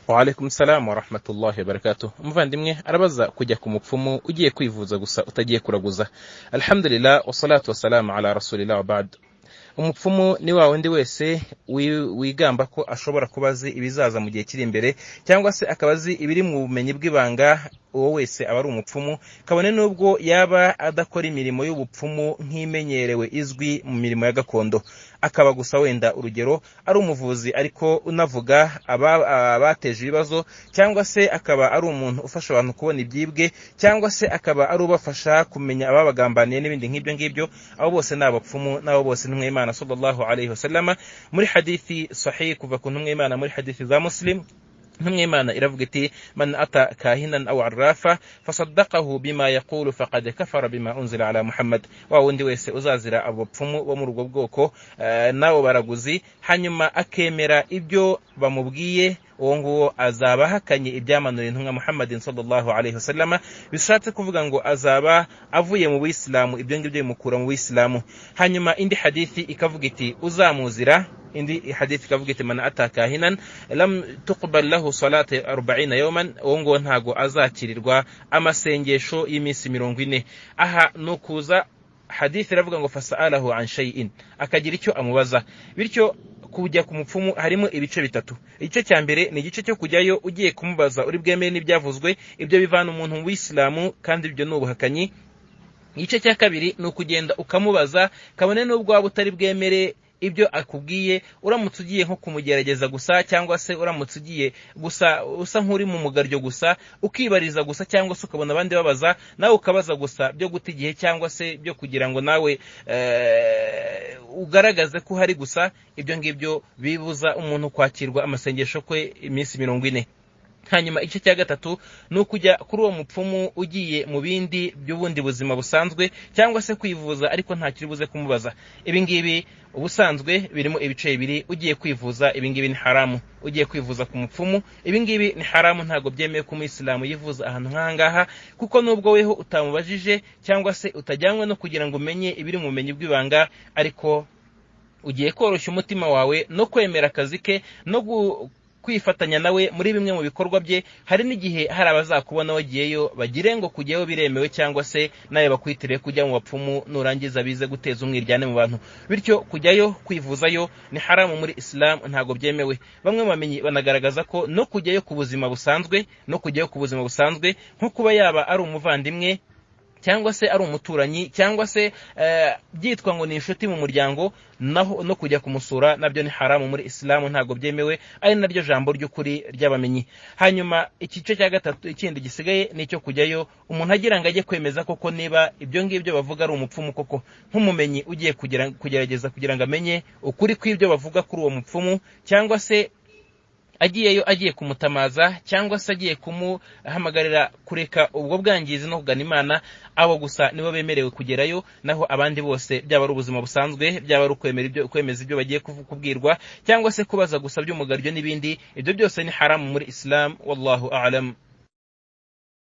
Wa alaikum salam wa rahmatullahi wa barakatuh. Umuvandimwe arabaza kujya ku mupfumu ugiye kwivuza gusa utagiye kuraguza. Alhamdulillah wassalatu wassalamu ala rasulillah wa ba'd. Umupfumu ni wa wundi wese wigamba ko ashobora kubazi ibizaza mu gihe kiri imbere cyangwa se akabazi ibiri mu bumenyi bw'ibanga. Uwo wese aba ari umupfumu, kabone nubwo yaba adakora imirimo y'ubupfumu nk'imenyerewe izwi mu mirimo ya gakondo, akaba gusa wenda urugero ari umuvuzi ariko unavuga abateje ibibazo, cyangwa se akaba ari umuntu ufasha abantu kubona ibyibwe, cyangwa se akaba ari ubafasha kumenya ababagambaniye n'ibindi nk'ibyo ngibyo. Abo bose ni abapfumu, n'abo bose ntumwe Imana sallallahu alayhi wasallam muri hadithi sahih kuva ku ntumwe Imana muri hadithi za Muslim. ntumwe Imana iravuga iti man ata kahinan aw arrafa fasaddaqahu bima yaqulu faqad kafara bima unzila ala Muhammad. Wa wundi wese uzazira abapfumu bo mu rugo bwoko nabo baraguzi hanyuma akemera ibyo bamubwiye, uwo nguwo azaba hakanye ibyamanuriye intumwa Muhammadin sallallahu alayhi wasallam. Bishatse kuvuga ngo azaba avuye mu Buislamu, ibyo ngibyo bimukura mu Buislamu. Hanyuma indi hadithi ikavuga iti uzamuzira, indi hadithi ikavuga iti man ataka hinan lam tuqbal lahu salati 40 yawman, uwo nguwo ntago azakirirwa amasengesho y'iminsi 40. Aha nukuza hadithi iravuga ngo fasalahu an shay'in, akagira icyo amubaza. Bityo kujya ku mupfumu harimo ibice bitatu. Igice cya mbere ni igice cyo kujyayo ugiye kumubaza uri bwemere n'ibyavuzwe, ibyo bivana umuntu mu Islamu kandi ibyo n'ubuhakanyi. Igice cya kabiri ni ukugenda ukamubaza, kabone nubwo waba utari bwemere ibyo akubwiye, uramutse ugiye nko kumugerageza gusa, cyangwa se uramutse ugiye gusa usa nk'uri mu mugaryo gusa ukibariza gusa, cyangwa se ukabona abandi babaza nawe ukabaza gusa byo guta igihe, cyangwa se byo kugira ngo nawe ugaragaze ko hari gusa. Ibyo ngibyo bibuza umuntu kwakirwa amasengesho kwe iminsi 40. Hanyuma igice cya gatatu ni ukujya kuri uwo mupfumu ugiye mu bindi by'ubundi buzima busanzwe, cyangwa se kwivuza ariko nta kiri buze kumubaza. Ibi ngibi ubusanzwe birimo ibice bibiri. Ugiye kwivuza, ibi ngibi ni haramu. Ugiye kwivuza ku mupfumu, ibi ngibi ni haramu, ntago byemeye ku Muislamu yivuza ahantu nk'ahangaha, kuko nubwo weho utamubajije cyangwa se utajyanywe no kugira ngo umenye ibiri mu bumenyi bw'ibanga, ariko ugiye koroshya umutima wawe no kwemera akazi ke no kwifatanya nawe muri bimwe mu bikorwa bye. Hari n'igihe hari abazakubona wagiyeyo bagire ngo kujyayo biremewe, cyangwa se nawe bakwitire kujya mu bapfumu nurangiza bize guteza umwiryane mu bantu. Bityo kujyayo kwivuzayo ni haramu muri Islam, ntago byemewe. Bamwe bamenyi banagaragaza ko no kujyayo ku buzima busanzwe, nko kuba yaba ari umuvandimwe, cyangwa se ari umuturanyi, cyangwa se byitwa ngo ni inshuti mu muryango, naho no kujya kumusura nabyo ni haramu muri Islam, ntago byemewe. Ari naryo jambo ry'ukuri ry'abamenyi. Hanyuma ikice cya gatatu ikindi gisigaye ni cyo kujyayo umuntu agira ngo ajye kwemeza koko niba ibyo ngibyo bavuga ari umupfumu koko, nk'umumenyi ugiye kugerageza kugira ngo amenye ukuri kw'ibyo bavuga kuri uwo mupfumu, cyangwa se agiyeyo agiye kumutamaza, cyangwa se agiye kumuhamagarira kureka ubwo bwangizi no kugana Imana. Abo gusa nibo bemerewe kugerayo, naho abandi bose byaba ari ubuzima busanzwe, byaba ari kwemeza ibyo bagiye kubwirwa, cyangwa se kubaza gusa by'umugaryo n'ibindi, ibyo byose ni haramu muri Islam. Wallahu a'lam.